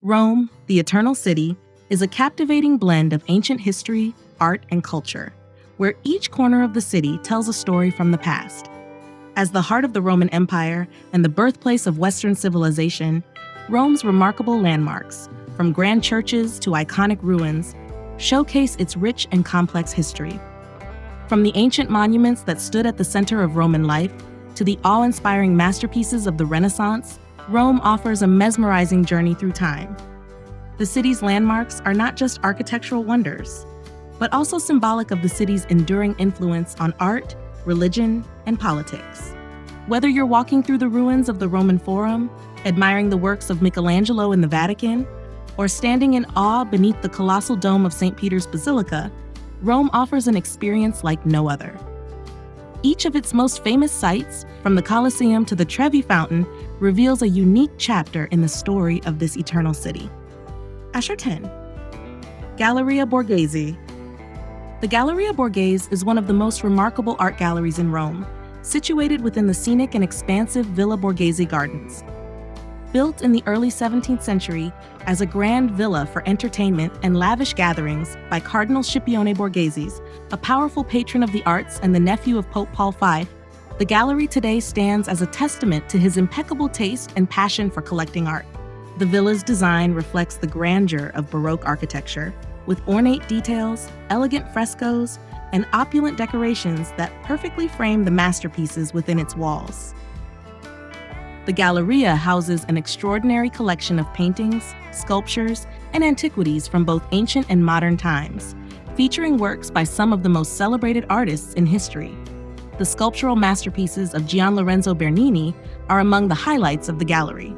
Rome, the Eternal City, is a captivating blend of ancient history, art, and culture, where each corner of the city tells a story from the past. As the heart of the Roman Empire and the birthplace of Western civilization, Rome's remarkable landmarks, from grand churches to iconic ruins, showcase its rich and complex history. From the ancient monuments that stood at the center of Roman life to the awe-inspiring masterpieces of the Renaissance, Rome offers a mesmerizing journey through time. The city's landmarks are not just architectural wonders, but also symbolic of the city's enduring influence on art, religion, and politics. Whether you're walking through the ruins of the Roman Forum, admiring the works of Michelangelo in the Vatican, or standing in awe beneath the colossal dome of St. Peter's Basilica, Rome offers an experience like no other. Each of its most famous sites, from the Colosseum to the Trevi Fountain, reveals a unique chapter in the story of this eternal city. Asher 10. Galleria Borghese. The Galleria Borghese is one of the most remarkable art galleries in Rome, situated within the scenic and expansive Villa Borghese Gardens. Built in the early 17th century as a grand villa for entertainment and lavish gatherings by Cardinal Borghese, a powerful patron of the arts and the nephew of Pope Paul V, the gallery today stands as a testament to his impeccable taste and passion for collecting art. The villa's design reflects the grandeur of Baroque architecture, with ornate details, elegant frescoes, and opulent decorations that perfectly frame the masterpieces within its walls. The Galleria houses an extraordinary collection of paintings, sculptures, and antiquities from both ancient and modern times, featuring works by some of the most celebrated artists in history. The sculptural masterpieces of Lorenzo Bernini are among the highlights of the gallery.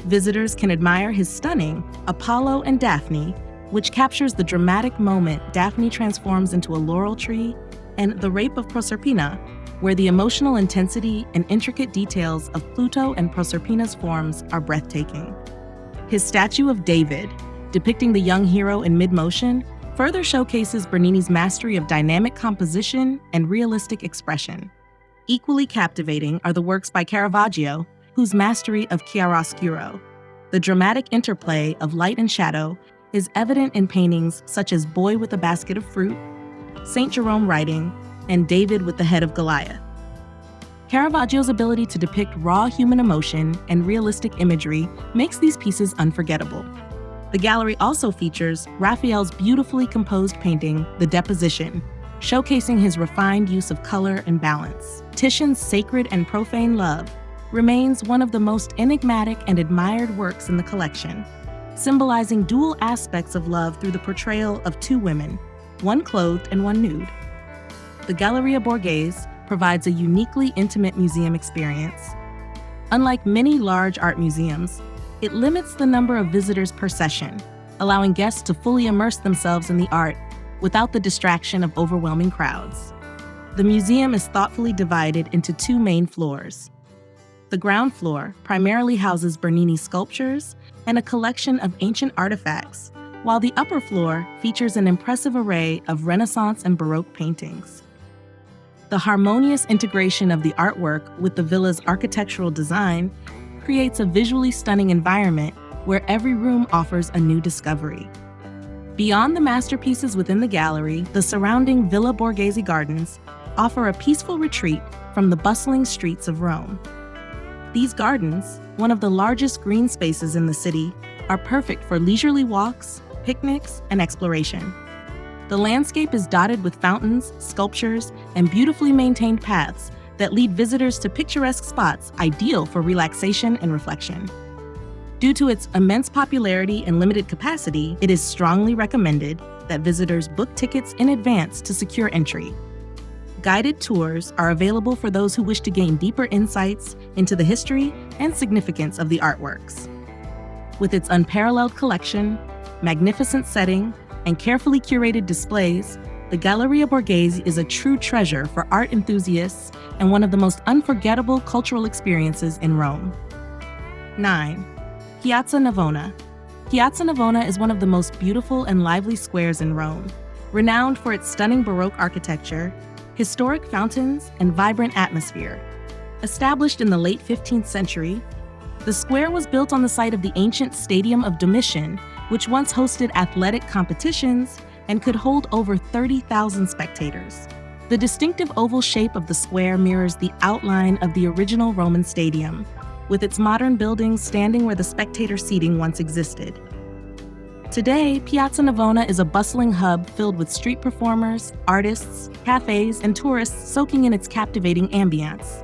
Visitors can admire his stunning Apollo and Daphne, which captures the dramatic moment Daphne transforms into a laurel tree, and The Rape of Proserpina, where the emotional intensity and intricate details of Pluto and Proserpina's forms are breathtaking. His statue of David, depicting the young hero in mid-motion, further showcases Bernini's mastery of dynamic composition and realistic expression. Equally captivating are the works by Caravaggio, whose mastery of chiaroscuro. The dramatic interplay of light and shadow is evident in paintings such as Boy with a Basket of Fruit, St. Jerome Writing, and David with the Head of Goliath. Caravaggio's ability to depict raw human emotion and realistic imagery makes these pieces unforgettable. The gallery also features Raphael's beautifully composed painting, The Deposition, showcasing his refined use of color and balance. Titian's Sacred and Profane Love remains one of the most enigmatic and admired works in the collection, symbolizing dual aspects of love through the portrayal of two women, one clothed and one nude. The Galleria Borghese provides a uniquely intimate museum experience. Unlike many large art museums, it limits the number of visitors per session, allowing guests to fully immerse themselves in the art without the distraction of overwhelming crowds. The museum is thoughtfully divided into two main floors. The ground floor primarily houses Bernini sculptures and a collection of ancient artifacts, while the upper floor features an impressive array of Renaissance and Baroque paintings. The harmonious integration of the artwork with the villa's architectural design creates a visually stunning environment where every room offers a new discovery. Beyond the masterpieces within the gallery, the surrounding Villa Borghese gardens offer a peaceful retreat from the bustling streets of Rome. These gardens, one of the largest green spaces in the city, are perfect for leisurely walks, picnics, and exploration. The landscape is dotted with fountains, sculptures, and beautifully maintained paths that lead visitors to picturesque spots ideal for relaxation and reflection. Due to its immense popularity and limited capacity, it is strongly recommended that visitors book tickets in advance to secure entry. Guided tours are available for those who wish to gain deeper insights into the history and significance of the artworks. With its unparalleled collection, magnificent setting, and carefully curated displays, the Galleria Borghese is a true treasure for art enthusiasts and one of the most unforgettable cultural experiences in Rome. 9. Piazza Navona. Piazza Navona is one of the most beautiful and lively squares in Rome, renowned for its stunning Baroque architecture, historic fountains, and vibrant atmosphere. Established in the late 15th century, The square was built on the site of the ancient Stadium of Domitian, which once hosted athletic competitions and could hold over 30,000 spectators. The distinctive oval shape of the square mirrors the outline of the original Roman stadium, with its modern buildings standing where the spectator seating once existed. Today, Piazza Navona is a bustling hub filled with street performers, artists, cafes, and tourists soaking in its captivating ambience.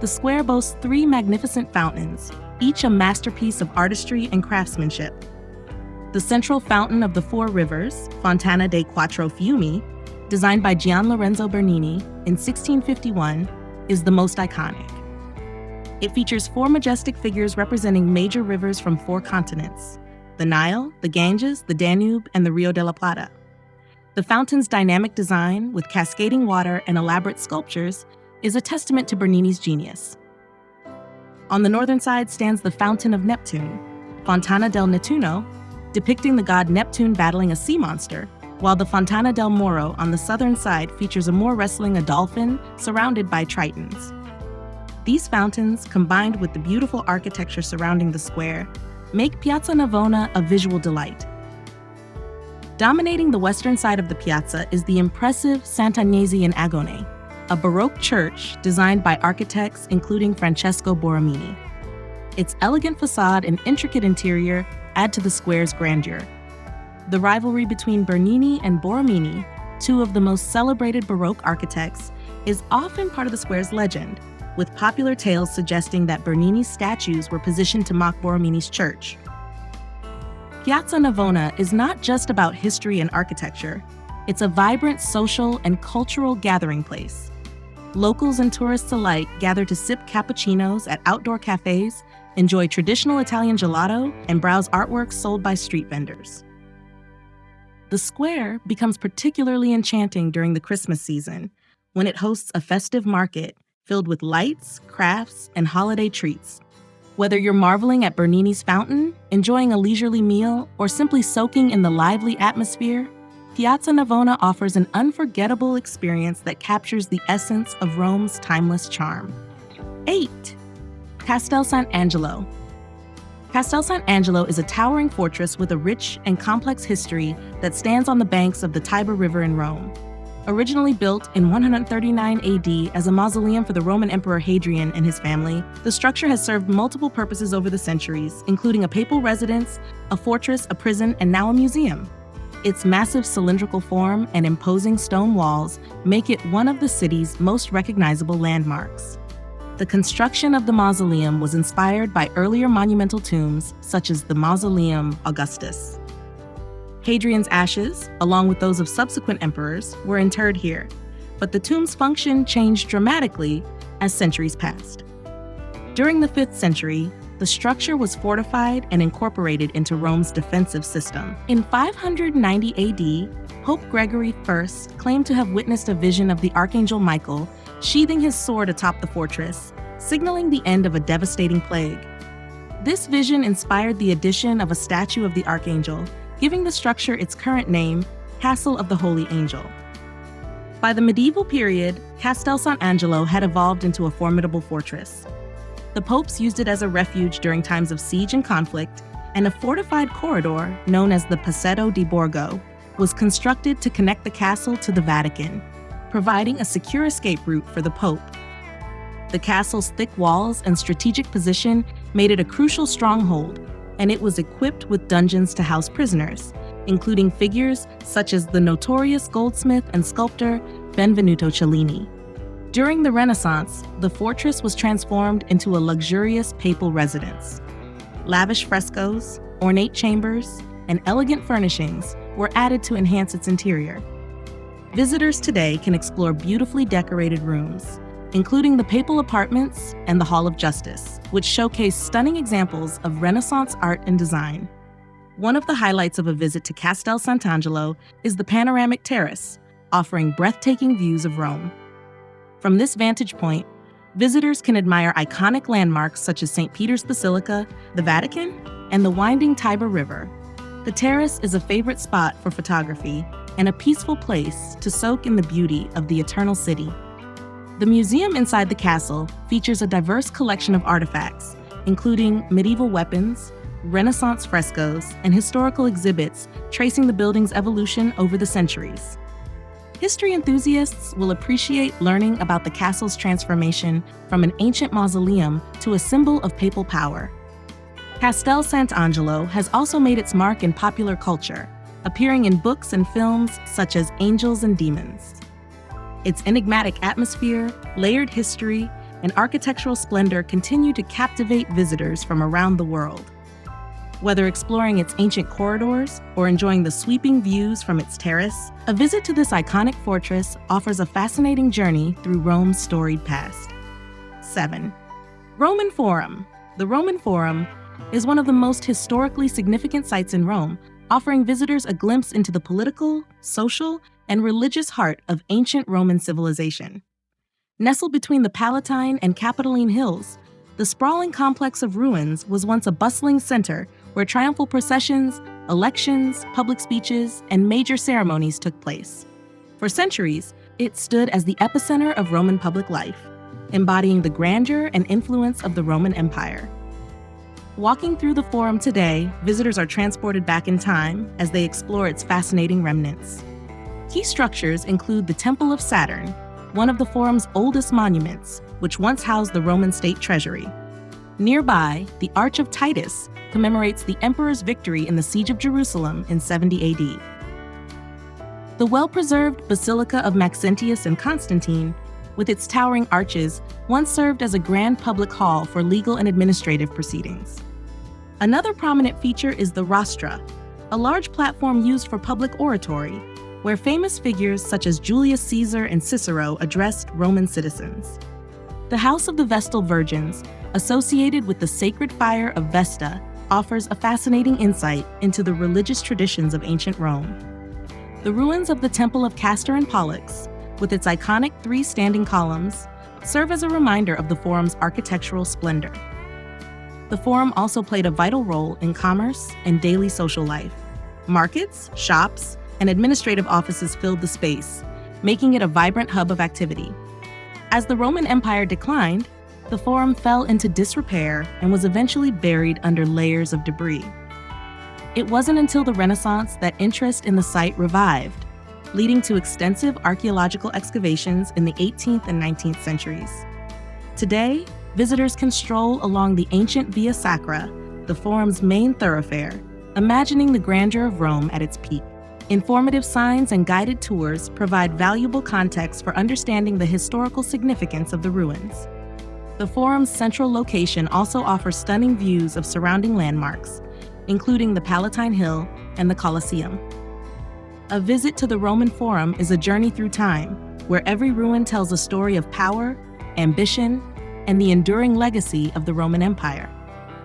The square boasts 3 magnificent fountains, each a masterpiece of artistry and craftsmanship. The central fountain of the 4 rivers, Fontana dei Quattro Fiumi, designed by Gian Lorenzo Bernini in 1651, is the most iconic. It features 4 majestic figures representing major rivers from 4 continents: the Nile, the Ganges, the Danube, and the Rio de la Plata. The fountain's dynamic design, with cascading water and elaborate sculptures, is a testament to Bernini's genius. On the northern side stands the Fountain of Neptune, Fontana del Nettuno, depicting the god Neptune battling a sea monster, while the Fontana del Moro on the southern side features Amor wrestling a dolphin surrounded by tritons. These fountains, combined with the beautiful architecture surrounding the square, make Piazza Navona a visual delight. Dominating the western side of the piazza is the impressive Sant'Agnese in Agone, a Baroque church designed by architects including Francesco Borromini. Its elegant facade and intricate interior add to the square's grandeur. The rivalry between Bernini and Borromini, 2 of the most celebrated Baroque architects, is often part of the square's legend, with popular tales suggesting that Bernini's statues were positioned to mock Borromini's church. Piazza Navona is not just about history and architecture, it's a vibrant social and cultural gathering place. Locals and tourists alike gather to sip cappuccinos at outdoor cafes, enjoy traditional Italian gelato, and browse artworks sold by street vendors. The square becomes particularly enchanting during the Christmas season, when it hosts a festive market filled with lights, crafts, and holiday treats. Whether you're marveling at Bernini's fountain, enjoying a leisurely meal, or simply soaking in the lively atmosphere, Piazza Navona offers an unforgettable experience that captures the essence of Rome's timeless charm. 8. Castel Sant'Angelo. Castel Sant'Angelo is a towering fortress with a rich and complex history that stands on the banks of the Tiber River in Rome. Originally built in 139 AD as a mausoleum for the Roman Emperor Hadrian and his family, the structure has served multiple purposes over the centuries, including a papal residence, a fortress, a prison, and now a museum. Its massive cylindrical form and imposing stone walls make it one of the city's most recognizable landmarks. The construction of the mausoleum was inspired by earlier monumental tombs, such as the Mausoleum Augustus. Hadrian's ashes, along with those of subsequent emperors, were interred here, but the tomb's function changed dramatically as centuries passed. During the 5th century, the structure was fortified and incorporated into Rome's defensive system. In 590 AD, Pope Gregory I claimed to have witnessed a vision of the Archangel Michael sheathing his sword atop the fortress, signaling the end of a devastating plague. This vision inspired the addition of a statue of the Archangel, giving the structure its current name, Castle of the Holy Angel. By the medieval period, Castel Sant'Angelo had evolved into a formidable fortress. The popes used it as a refuge during times of siege and conflict, and a fortified corridor, known as the Passetto di Borgo, was constructed to connect the castle to the Vatican, providing a secure escape route for the Pope. The castle's thick walls and strategic position made it a crucial stronghold, and it was equipped with dungeons to house prisoners, including figures such as the notorious goldsmith and sculptor Benvenuto Cellini. During the Renaissance, the fortress was transformed into a luxurious papal residence. Lavish frescoes, ornate chambers, and elegant furnishings were added to enhance its interior. Visitors today can explore beautifully decorated rooms, including the papal apartments and the Hall of Justice, which showcase stunning examples of Renaissance art and design. One of the highlights of a visit to Castel Sant'Angelo is the panoramic terrace, offering breathtaking views of Rome. From this vantage point, visitors can admire iconic landmarks such as St. Peter's Basilica, the Vatican, and the winding Tiber River. The terrace is a favorite spot for photography and a peaceful place to soak in the beauty of the Eternal City. The museum inside the castle features a diverse collection of artifacts, including medieval weapons, Renaissance frescoes, and historical exhibits tracing the building's evolution over the centuries. History enthusiasts will appreciate learning about the castle's transformation from an ancient mausoleum to a symbol of papal power. Castel Sant'Angelo has also made its mark in popular culture, appearing in books and films such as Angels and Demons. Its enigmatic atmosphere, layered history, and architectural splendor continue to captivate visitors from around the world. Whether exploring its ancient corridors or enjoying the sweeping views from its terrace, a visit to this iconic fortress offers a fascinating journey through Rome's storied past. 7. Roman Forum. The Roman Forum is one of the most historically significant sites in Rome, offering visitors a glimpse into the political, social, and religious heart of ancient Roman civilization. Nestled between the Palatine and Capitoline Hills, the sprawling complex of ruins was once a bustling center where triumphal processions, elections, public speeches, and major ceremonies took place. For centuries, it stood as the epicenter of Roman public life, embodying the grandeur and influence of the Roman Empire. Walking through the Forum today, visitors are transported back in time as they explore its fascinating remnants. Key structures include the Temple of Saturn, one of the Forum's oldest monuments, which once housed the Roman state treasury. Nearby, the Arch of Titus commemorates the emperor's victory in the Siege of Jerusalem in 70 AD. The well-preserved Basilica of Maxentius and Constantine, with its towering arches, once served as a grand public hall for legal and administrative proceedings. Another prominent feature is the Rostra, a large platform used for public oratory, where famous figures such as Julius Caesar and Cicero addressed Roman citizens. The House of the Vestal Virgins, associated with the sacred fire of Vesta, offers a fascinating insight into the religious traditions of ancient Rome. The ruins of the Temple of Castor and Pollux, with its iconic 3 standing columns, serve as a reminder of the Forum's architectural splendor. The Forum also played a vital role in commerce and daily social life. Markets, shops, and administrative offices filled the space, making it a vibrant hub of activity. As the Roman Empire declined, the Forum fell into disrepair and was eventually buried under layers of debris. It wasn't until the Renaissance that interest in the site revived, leading to extensive archaeological excavations in the 18th and 19th centuries. Today, visitors can stroll along the ancient Via Sacra, the Forum's main thoroughfare, imagining the grandeur of Rome at its peak. Informative signs and guided tours provide valuable context for understanding the historical significance of the ruins. The Forum's central location also offers stunning views of surrounding landmarks, including the Palatine Hill and the Colosseum. A visit to the Roman Forum is a journey through time, where every ruin tells a story of power, ambition, and the enduring legacy of the Roman Empire.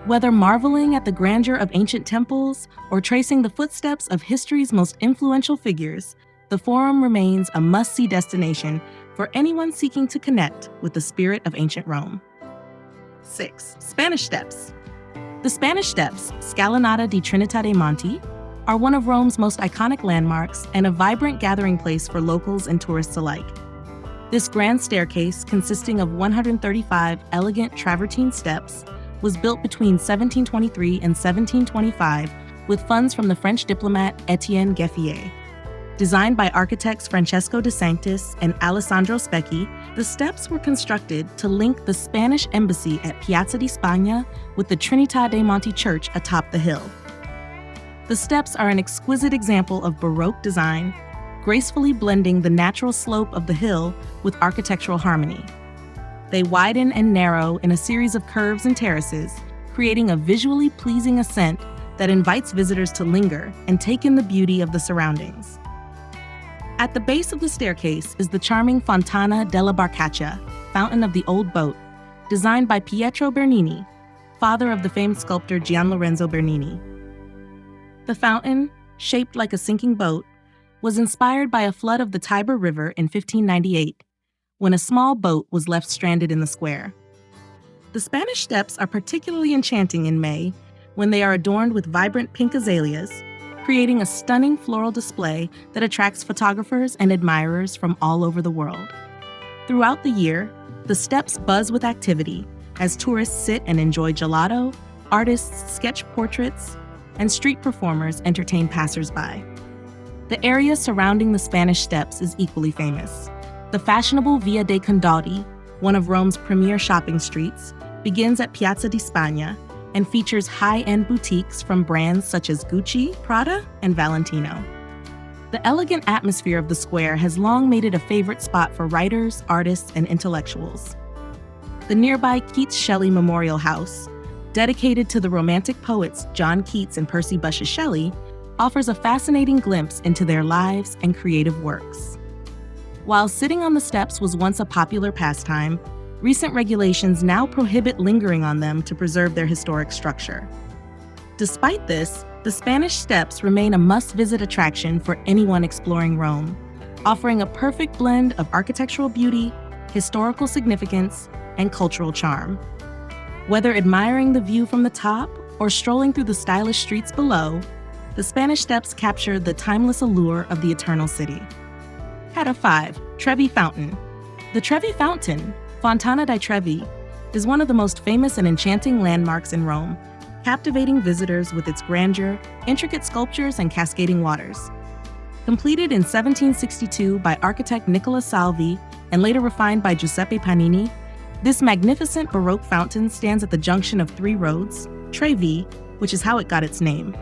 Whether marveling at the grandeur of ancient temples or tracing the footsteps of history's most influential figures, the Forum remains a must-see destination for anyone seeking to connect with the spirit of ancient Rome. 6. Spanish Steps. The Spanish Steps, Scalinata di Trinità dei Monti, are one of Rome's most iconic landmarks and a vibrant gathering place for locals and tourists alike. This grand staircase, consisting of 135 elegant travertine steps, was built between 1723 and 1725 with funds from the French diplomat Etienne Geffier. Designed by architects Francesco de Sanctis and Alessandro Specchi, the steps were constructed to link the Spanish embassy at Piazza di Spagna with the Trinità dei Monti church atop the hill. The steps are an exquisite example of Baroque design, gracefully blending the natural slope of the hill with architectural harmony. They widen and narrow in a series of curves and terraces, creating a visually pleasing ascent that invites visitors to linger and take in the beauty of the surroundings. At the base of the staircase is the charming Fontana della Barcaccia, Fountain of the Old Boat, designed by Pietro Bernini, father of the famed sculptor Gian Lorenzo Bernini. The fountain, shaped like a sinking boat, was inspired by a flood of the Tiber River in 1598, when a small boat was left stranded in the square. The Spanish Steps are particularly enchanting in May, when they are adorned with vibrant pink azaleas, creating a stunning floral display that attracts photographers and admirers from all over the world. Throughout the year, the steps buzz with activity, as tourists sit and enjoy gelato, artists sketch portraits, and street performers entertain passersby. The area surrounding the Spanish Steps is equally famous. The fashionable Via dei Condotti, one of Rome's premier shopping streets, begins at Piazza di Spagna and features high-end boutiques from brands such as Gucci, Prada, and Valentino. The elegant atmosphere of the square has long made it a favorite spot for writers, artists, and intellectuals. The nearby Keats Shelley Memorial House, dedicated to the Romantic poets John Keats and Percy Bysshe Shelley, offers a fascinating glimpse into their lives and creative works. While sitting on the steps was once a popular pastime, recent regulations now prohibit lingering on them to preserve their historic structure. Despite this, the Spanish Steps remain a must-visit attraction for anyone exploring Rome, offering a perfect blend of architectural beauty, historical significance, and cultural charm. Whether admiring the view from the top or strolling through the stylish streets below, the Spanish Steps capture the timeless allure of the Eternal City. At 5, Trevi Fountain. The Trevi Fountain, Fontana di Trevi, is one of the most famous and enchanting landmarks in Rome, captivating visitors with its grandeur, intricate sculptures, and cascading waters. Completed in 1762 by architect Nicola Salvi and later refined by Giuseppe Panini, this magnificent Baroque fountain stands at the junction of three roads, Trevi, which is how it got its name.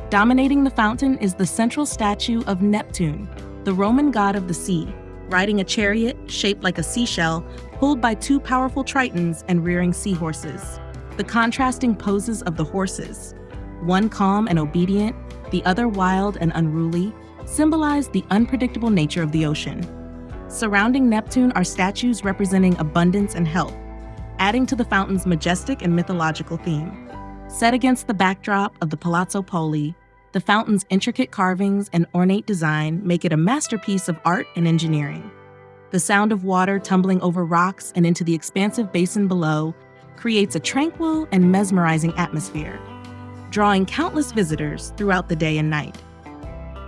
Dominating the fountain is the central statue of Neptune, the Roman god of the sea, riding a chariot shaped like a seashell pulled by two powerful tritons and rearing seahorses. The contrasting poses of the horses, one calm and obedient, the other wild and unruly, symbolize the unpredictable nature of the ocean. Surrounding Neptune are statues representing abundance and health, adding to the fountain's majestic and mythological theme. Set against the backdrop of the Palazzo Poli, the fountain's intricate carvings and ornate design make it a masterpiece of art and engineering. The sound of water tumbling over rocks and into the expansive basin below creates a tranquil and mesmerizing atmosphere, drawing countless visitors throughout the day and night.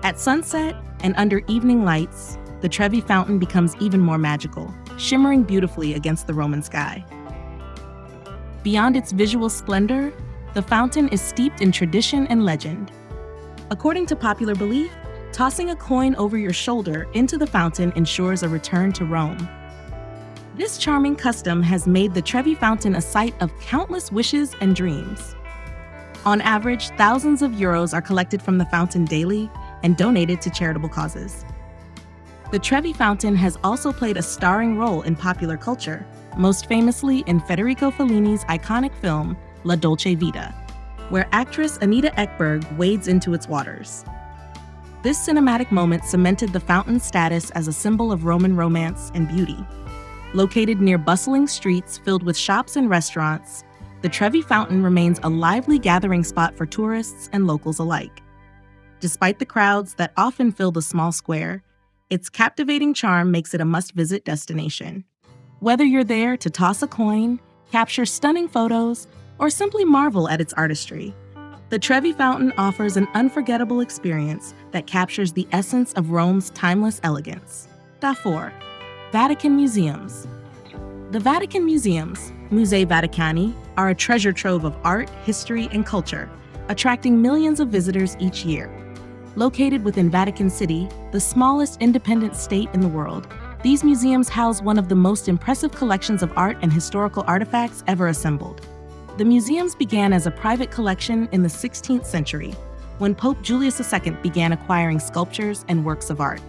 At sunset and under evening lights, the Trevi Fountain becomes even more magical, shimmering beautifully against the Roman sky. Beyond its visual splendor, the fountain is steeped in tradition and legend. According to popular belief, tossing a coin over your shoulder into the fountain ensures a return to Rome. This charming custom has made the Trevi Fountain a site of countless wishes and dreams. On average, thousands of euros are collected from the fountain daily and donated to charitable causes. The Trevi Fountain has also played a starring role in popular culture, most famously in Federico Fellini's iconic film, La Dolce Vita, where actress Anita Ekberg wades into its waters. This cinematic moment cemented the fountain's status as a symbol of Roman romance and beauty. Located near bustling streets filled with shops and restaurants, the Trevi Fountain remains a lively gathering spot for tourists and locals alike. Despite the crowds that often fill the small square, its captivating charm makes it a must-visit destination. Whether you're there to toss a coin, capture stunning photos, or simply marvel at its artistry, the Trevi Fountain offers an unforgettable experience that captures the essence of Rome's timeless elegance. 4. Vatican Museums. The Vatican Museums, Musei Vaticani, are a treasure trove of art, history, and culture, attracting millions of visitors each year. Located within Vatican City, the smallest independent state in the world, these museums house one of the most impressive collections of art and historical artifacts ever assembled. The museums began as a private collection in the 16th century, when Pope Julius II began acquiring sculptures and works of art.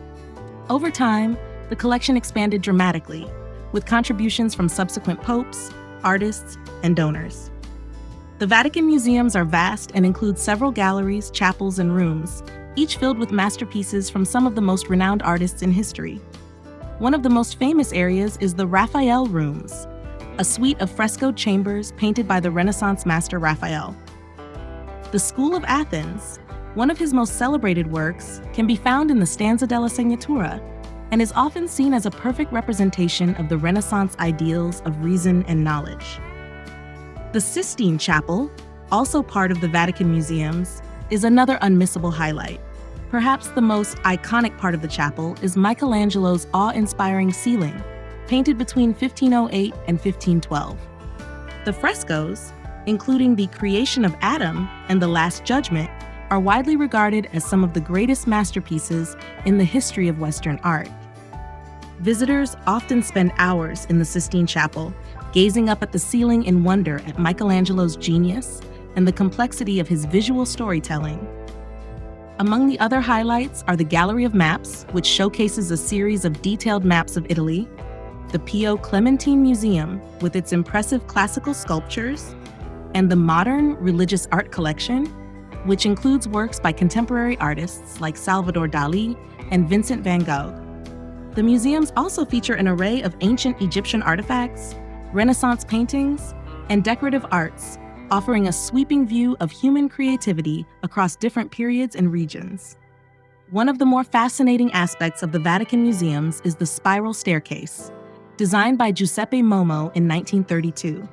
Over time, the collection expanded dramatically, with contributions from subsequent popes, artists, and donors. The Vatican Museums are vast and include several galleries, chapels, and rooms, each filled with masterpieces from some of the most renowned artists in history. One of the most famous areas is the Raphael Rooms, a suite of frescoed chambers painted by the Renaissance master Raphael. The School of Athens, one of his most celebrated works, can be found in the Stanza della Segnatura and is often seen as a perfect representation of the Renaissance ideals of reason and knowledge. The Sistine Chapel, also part of the Vatican Museums, is another unmissable highlight. Perhaps the most iconic part of the chapel is Michelangelo's awe-inspiring ceiling, painted between 1508 and 1512. The frescoes, including the creation of Adam and the Last Judgment, are widely regarded as some of the greatest masterpieces in the history of Western art. Visitors often spend hours in the Sistine Chapel, gazing up at the ceiling in wonder at Michelangelo's genius and the complexity of his visual storytelling. Among the other highlights are the Gallery of Maps, which showcases a series of detailed maps of Italy, the Pio Clementine Museum with its impressive classical sculptures, and the Modern Religious Art Collection, which includes works by contemporary artists like Salvador Dali and Vincent van Gogh. The museums also feature an array of ancient Egyptian artifacts, Renaissance paintings, and decorative arts, offering a sweeping view of human creativity across different periods and regions. One of the more fascinating aspects of the Vatican Museums is the spiral staircase, designed by Giuseppe Momo in 1932.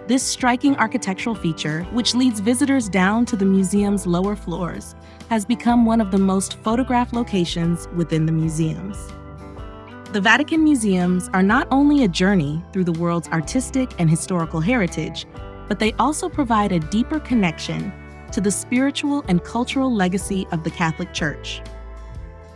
This striking architectural feature, which leads visitors down to the museum's lower floors, has become one of the most photographed locations within the museums. The Vatican Museums are not only a journey through the world's artistic and historical heritage, but they also provide a deeper connection to the spiritual and cultural legacy of the Catholic Church.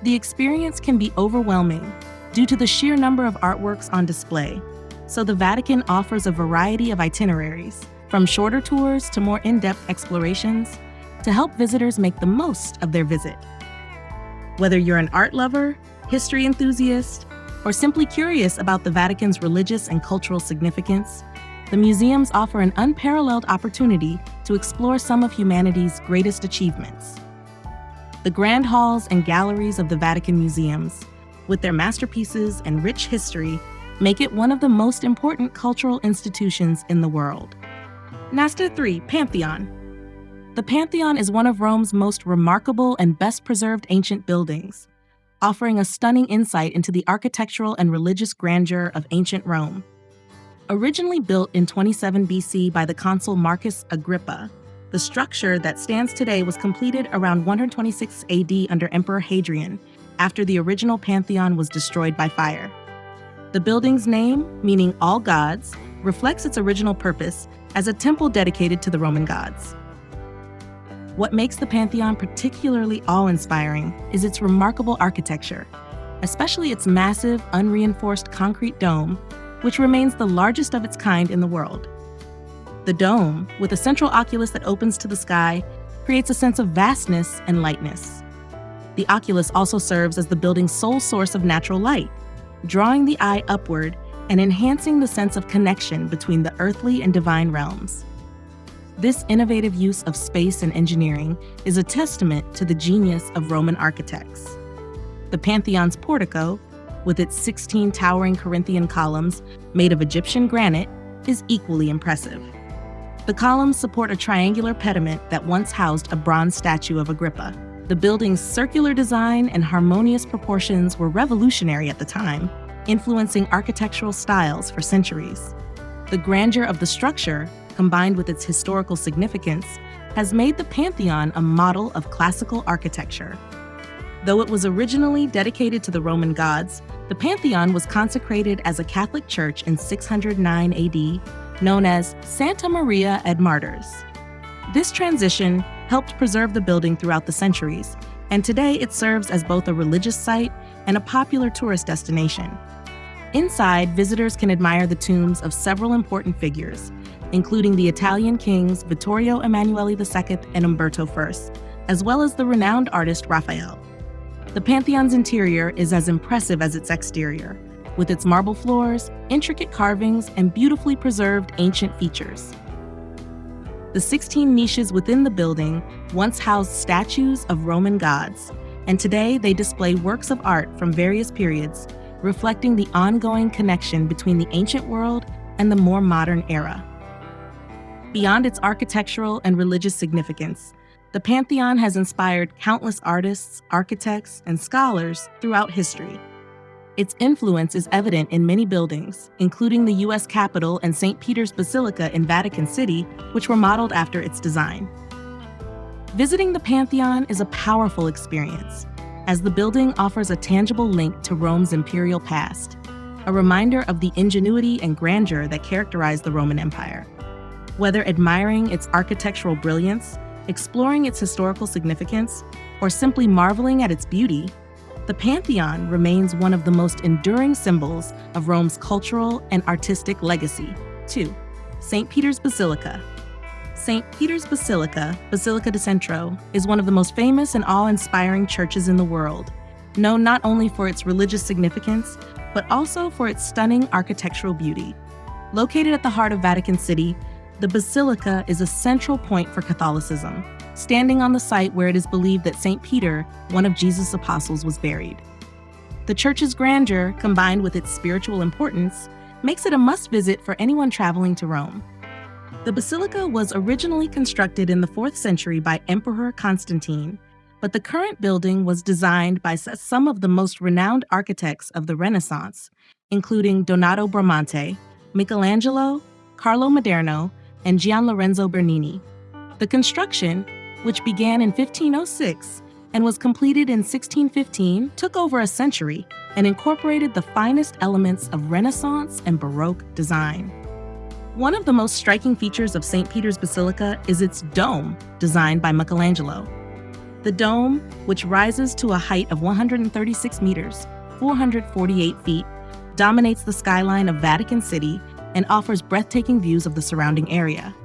The experience can be overwhelming due to the sheer number of artworks on display, so the Vatican offers a variety of itineraries, from shorter tours to more in-depth explorations, to help visitors make the most of their visit. Whether you're an art lover, history enthusiast, or simply curious about the Vatican's religious and cultural significance, the museums offer an unparalleled opportunity to explore some of humanity's greatest achievements. The grand halls and galleries of the Vatican Museums, with their masterpieces and rich history, make it one of the most important cultural institutions in the world. Nasta 3. Pantheon. The Pantheon is one of Rome's most remarkable and best-preserved ancient buildings, offering a stunning insight into the architectural and religious grandeur of ancient Rome. Originally built in 27 BC by the consul Marcus Agrippa, the structure that stands today was completed around 126 AD under Emperor Hadrian, after the original Pantheon was destroyed by fire. The building's name, meaning all gods, reflects its original purpose as a temple dedicated to the Roman gods. What makes the Pantheon particularly awe-inspiring is its remarkable architecture, especially its massive, unreinforced concrete dome, which remains the largest of its kind in the world. The dome, with a central oculus that opens to the sky, creates a sense of vastness and lightness. The oculus also serves as the building's sole source of natural light, drawing the eye upward and enhancing the sense of connection between the earthly and divine realms. This innovative use of space and engineering is a testament to the genius of Roman architects. The Pantheon's portico, with its 16 towering Corinthian columns made of Egyptian granite, is equally impressive. The columns support a triangular pediment that once housed a bronze statue of Agrippa. The building's circular design and harmonious proportions were revolutionary at the time, influencing architectural styles for centuries. The grandeur of the structure, combined with its historical significance, has made the Pantheon a model of classical architecture. Though it was originally dedicated to the Roman gods, the Pantheon was consecrated as a Catholic church in 609 AD, known as Santa Maria ad Martyrs. This transition helped preserve the building throughout the centuries, and today it serves as both a religious site and a popular tourist destination. Inside, visitors can admire the tombs of several important figures, including the Italian kings Vittorio Emanuele II and Umberto I, as well as the renowned artist Raphael. The Pantheon's interior is as impressive as its exterior, with its marble floors, intricate carvings, and beautifully preserved ancient features. The 16 niches within the building once housed statues of Roman gods, and today they display works of art from various periods, reflecting the ongoing connection between the ancient world and the more modern era. Beyond its architectural and religious significance, the Pantheon has inspired countless artists, architects, and scholars throughout history. Its influence is evident in many buildings, including the U.S. Capitol and St. Peter's Basilica in Vatican City, which were modeled after its design. Visiting the Pantheon is a powerful experience, as the building offers a tangible link to Rome's imperial past, a reminder of the ingenuity and grandeur that characterized the Roman Empire. Whether admiring its architectural brilliance, exploring its historical significance, or simply marveling at its beauty, the Pantheon remains one of the most enduring symbols of Rome's cultural and artistic legacy. 2. St. Peter's Basilica. St. Peter's Basilica, Basilica di Centro, is one of the most famous and awe-inspiring churches in the world, known not only for its religious significance, but also for its stunning architectural beauty. Located at the heart of Vatican City, the Basilica is a central point for Catholicism, standing on the site where it is believed that St. Peter, one of Jesus' apostles, was buried. The church's grandeur, combined with its spiritual importance, makes it a must-visit for anyone traveling to Rome. The basilica was originally constructed in the 4th century by Emperor Constantine, but the current building was designed by some of the most renowned architects of the Renaissance, including Donato Bramante, Michelangelo, Carlo Maderno, and Gian Lorenzo Bernini. The construction, which began in 1506 and was completed in 1615, took over a century and incorporated the finest elements of Renaissance and Baroque design. One of the most striking features of St. Peter's Basilica is its dome, designed by Michelangelo. The dome, which rises to a height of 136 meters, 448 feet, dominates the skyline of Vatican City and offers breathtaking views of the surrounding area.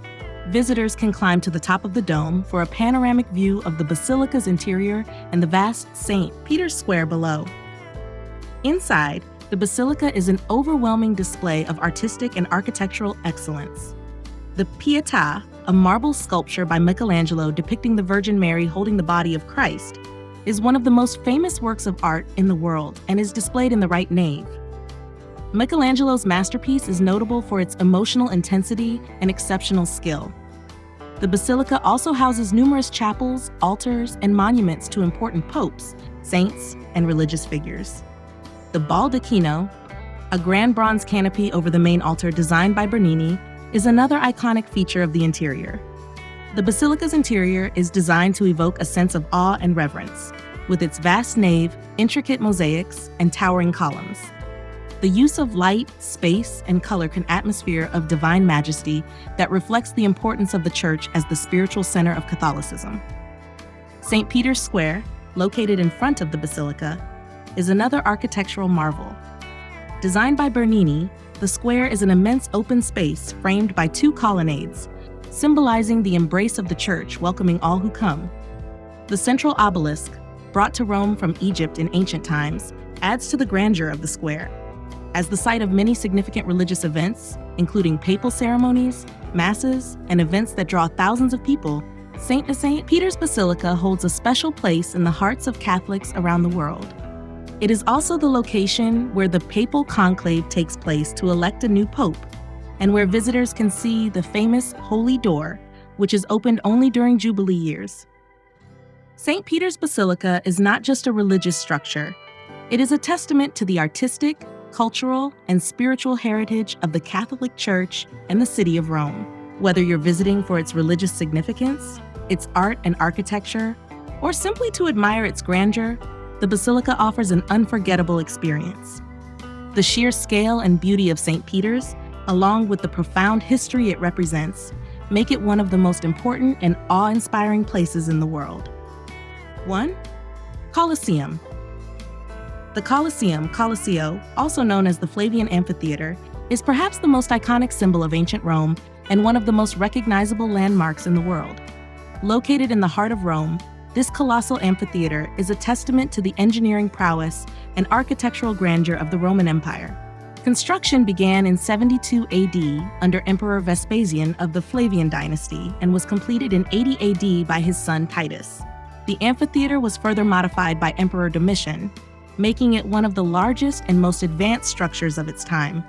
Visitors can climb to the top of the dome for a panoramic view of the basilica's interior and the vast St. Peter's Square below. Inside, the basilica is an overwhelming display of artistic and architectural excellence. The Pietà, a marble sculpture by Michelangelo depicting the Virgin Mary holding the body of Christ, is one of the most famous works of art in the world and is displayed in the right nave. Michelangelo's masterpiece is notable for its emotional intensity and exceptional skill. The basilica also houses numerous chapels, altars, and monuments to important popes, saints, and religious figures. The baldacchino, a grand bronze canopy over the main altar designed by Bernini, is another iconic feature of the interior. The basilica's interior is designed to evoke a sense of awe and reverence, with its vast nave, intricate mosaics, and towering columns. The use of light, space, and color create an atmosphere of divine majesty that reflects the importance of the church as the spiritual center of Catholicism. St. Peter's Square, located in front of the basilica, is another architectural marvel. Designed by Bernini, the square is an immense open space framed by 2 colonnades, symbolizing the embrace of the church welcoming all who come. The central obelisk, brought to Rome from Egypt in ancient times, adds to the grandeur of the square. As the site of many significant religious events, including papal ceremonies, masses, and events that draw thousands of people, St. Peter's Basilica holds a special place in the hearts of Catholics around the world. It is also the location where the papal conclave takes place to elect a new pope, and where visitors can see the famous Holy Door, which is opened only during Jubilee years. St. Peter's Basilica is not just a religious structure. It is a testament to the artistic, cultural, and spiritual heritage of the Catholic Church and the city of Rome. Whether you're visiting for its religious significance, its art and architecture, or simply to admire its grandeur, the basilica offers an unforgettable experience. The sheer scale and beauty of St. Peter's, along with the profound history it represents, make it one of the most important and awe-inspiring places in the world. 1. Colosseum. The Colosseo, also known as the Flavian Amphitheater, is perhaps the most iconic symbol of ancient Rome and one of the most recognizable landmarks in the world. Located in the heart of Rome, this colossal amphitheater is a testament to the engineering prowess and architectural grandeur of the Roman Empire. Construction began in 72 AD under Emperor Vespasian of the Flavian dynasty and was completed in 80 AD by his son Titus. The amphitheater was further modified by Emperor Domitian, making it one of the largest and most advanced structures of its time.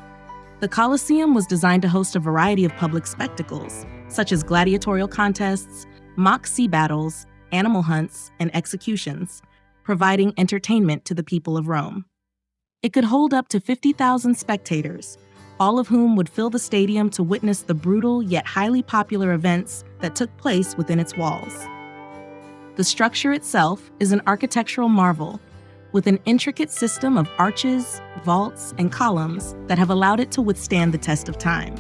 The Colosseum was designed to host a variety of public spectacles, such as gladiatorial contests, mock sea battles, animal hunts, and executions, providing entertainment to the people of Rome. It could hold up to 50,000 spectators, all of whom would fill the stadium to witness the brutal yet highly popular events that took place within its walls. The structure itself is an architectural marvel, with an intricate system of arches, vaults, and columns that have allowed it to withstand the test of time.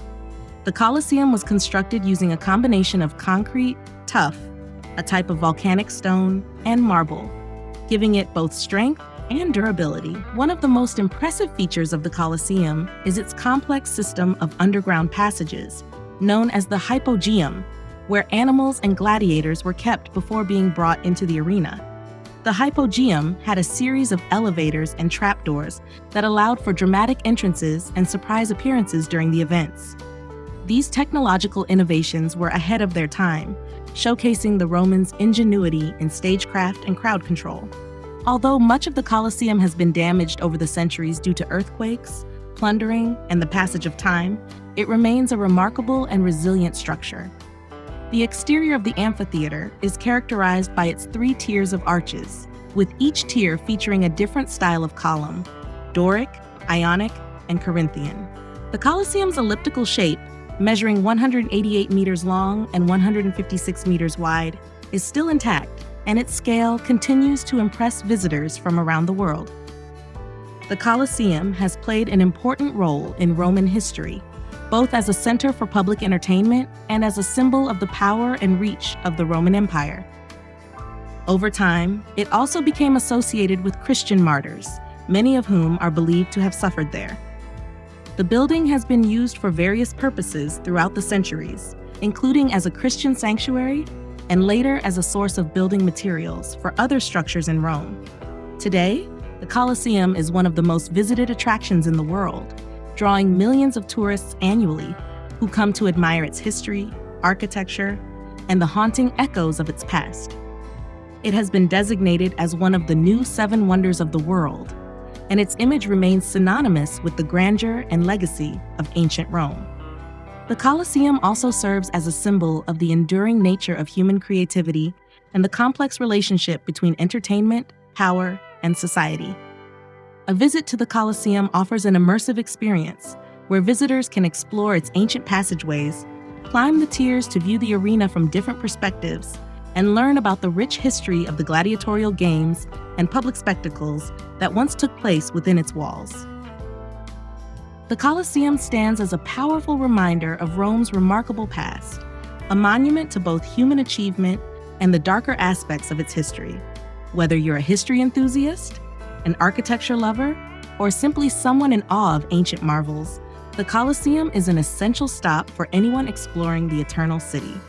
The Colosseum was constructed using a combination of concrete, tuff, a type of volcanic stone, and marble, giving it both strength and durability. One of the most impressive features of the Colosseum is its complex system of underground passages, known as the hypogeum, where animals and gladiators were kept before being brought into the arena. The hypogeum had a series of elevators and trapdoors that allowed for dramatic entrances and surprise appearances during the events. These technological innovations were ahead of their time, showcasing the Romans' ingenuity in stagecraft and crowd control. Although much of the Colosseum has been damaged over the centuries due to earthquakes, plundering, and the passage of time, it remains a remarkable and resilient structure. The exterior of the amphitheater is characterized by its 3 tiers of arches, with each tier featuring a different style of column: Doric, Ionic, and Corinthian. The Colosseum's elliptical shape, measuring 188 meters long and 156 meters wide, is still intact, and its scale continues to impress visitors from around the world. The Colosseum has played an important role in Roman history, both as a center for public entertainment and as a symbol of the power and reach of the Roman Empire. Over time, it also became associated with Christian martyrs, many of whom are believed to have suffered there. The building has been used for various purposes throughout the centuries, including as a Christian sanctuary and later as a source of building materials for other structures in Rome. Today, the Colosseum is one of the most visited attractions in the world, drawing millions of tourists annually who come to admire its history, architecture, and the haunting echoes of its past. It has been designated as one of the new 7 wonders of the world, and its image remains synonymous with the grandeur and legacy of ancient Rome. The Colosseum also serves as a symbol of the enduring nature of human creativity and the complex relationship between entertainment, power, and society. A visit to the Colosseum offers an immersive experience where visitors can explore its ancient passageways, climb the tiers to view the arena from different perspectives, and learn about the rich history of the gladiatorial games and public spectacles that once took place within its walls. The Colosseum stands as a powerful reminder of Rome's remarkable past, a monument to both human achievement and the darker aspects of its history. Whether you're a history enthusiast, an architecture lover, or simply someone in awe of ancient marvels, the Colosseum is an essential stop for anyone exploring the Eternal City.